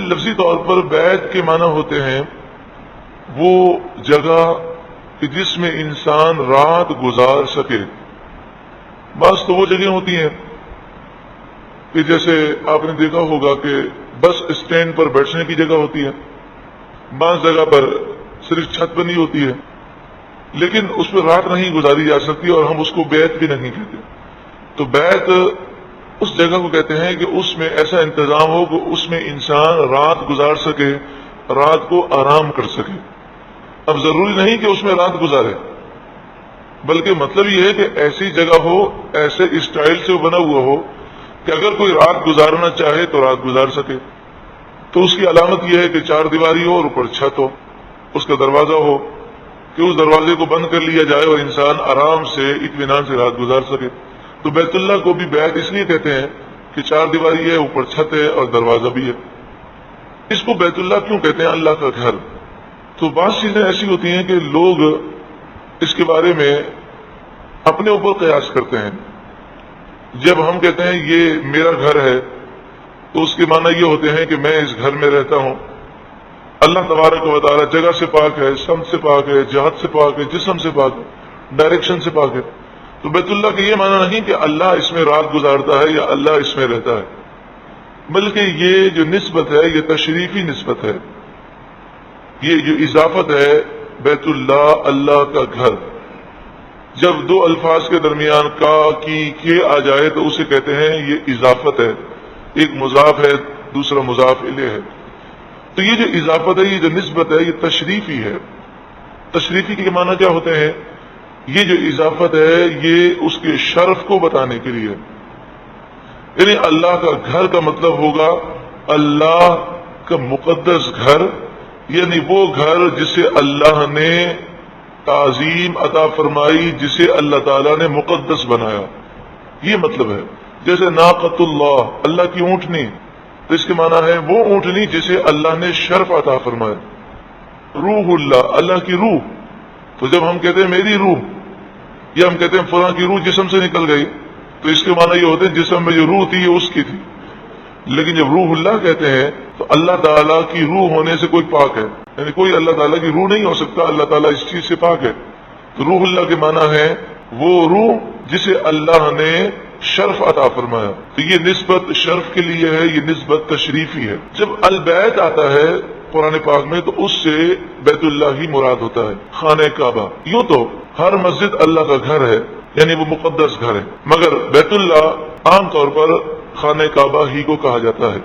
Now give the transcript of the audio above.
لفظی طور پر بیت کے معنی ہوتے ہیں وہ جگہ کہ جس میں انسان رات گزار سکے. بعض تو وہ جگہیں ہوتی ہیں کہ جیسے آپ نے دیکھا ہوگا کہ بس اسٹینڈ پر بیٹھنے کی جگہ ہوتی ہے، بعض جگہ پر صرف چھت بنی ہوتی ہے، لیکن اس میں رات نہیں گزاری جا سکتی اور ہم اس کو بیت بھی نہیں کہتے. تو بیت اس جگہ کو کہتے ہیں کہ اس میں ایسا انتظام ہو کہ اس میں انسان رات گزار سکے، رات کو آرام کر سکے. اب ضروری نہیں کہ اس میں رات گزارے، بلکہ مطلب یہ ہے کہ ایسی جگہ ہو، ایسے اسٹائل سے وہ بنا ہوا ہو کہ اگر کوئی رات گزارنا چاہے تو رات گزار سکے. تو اس کی علامت یہ ہے کہ 4 دیواری ہو اور اوپر چھت ہو، اس کا دروازہ ہو کہ اس دروازے کو بند کر لیا جائے اور انسان آرام سے اطمینان سے رات گزار سکے. تو بیت اللہ کو بھی بیت اس لیے کہتے ہیں کہ 4 دیواری ہے، اوپر چھت ہے اور دروازہ بھی ہے. اس کو بیت اللہ کیوں کہتے ہیں؟ اللہ کا گھر. تو بعض چیزیں ایسی ہوتی ہیں کہ لوگ اس کے بارے میں اپنے اوپر قیاس کرتے ہیں. جب ہم کہتے ہیں یہ میرا گھر ہے تو اس کے معنی یہ ہوتے ہیں کہ میں اس گھر میں رہتا ہوں. اللہ تبارک و تعالی جگہ سے پاک ہے، سمت سے پاک ہے، جہت سے پاک ہے، جسم سے پاک ہے، ڈائریکشن سے پاک ہے. تو بیت اللہ کا یہ معنی نہیں کہ اللہ اس میں رات گزارتا ہے یا اللہ اس میں رہتا ہے، بلکہ یہ جو نسبت ہے یہ تشریفی نسبت ہے، یہ جو اضافت ہے. بیت اللہ، اللہ کا گھر. جب 2 الفاظ کے درمیان کا کی کے آ جائے تو اسے کہتے ہیں یہ اضافت ہے. ایک مضاف ہے، دوسرا مضاف الیہ ہے. تو یہ جو اضافت ہے، یہ جو نسبت ہے، یہ تشریفی ہے. تشریفی کے معنی کیا ہوتے ہیں؟ یہ جو اضافت ہے یہ اس کے شرف کو بتانے کے لیے. یعنی اللہ کا گھر کا مطلب ہوگا اللہ کا مقدس گھر، یعنی وہ گھر جسے اللہ نے تعظیم عطا فرمائی، جسے اللہ تعالیٰ نے مقدس بنایا. یہ مطلب ہے. جیسے ناقۃ اللہ، اللہ کی اونٹنی، تو اس کے معنی ہے وہ اونٹنی جسے اللہ نے شرف عطا فرمایا. روح اللہ، اللہ کی روح. تو جب ہم کہتے ہیں میری روح، یا ہم کہتے ہیں فلاں کی روح جسم سے نکل گئی، تو اس کے معنی یہ ہوتے ہیں جسم میں جو روح تھی یہ اس کی تھی. لیکن جب روح اللہ کہتے ہیں تو اللہ تعالیٰ کی روح ہونے سے کوئی پاک ہے، یعنی کوئی اللہ تعالیٰ کی روح نہیں ہو سکتا، اللہ تعالیٰ اس چیز سے پاک ہے. تو روح اللہ کے معنی ہے وہ روح جسے اللہ نے شرف عطا فرمایا. تو یہ نسبت شرف کے لیے ہے، یہ نسبت تشریفی ہے. جب البیت آتا ہے قرآن پاک میں تو اس سے بیت اللہ ہی مراد ہوتا ہے، خانہ کعبہ. یوں تو ہر مسجد اللہ کا گھر ہے، یعنی وہ مقدس گھر ہے، مگر بیت اللہ عام طور پر خانہ کعبہ ہی کو کہا جاتا ہے.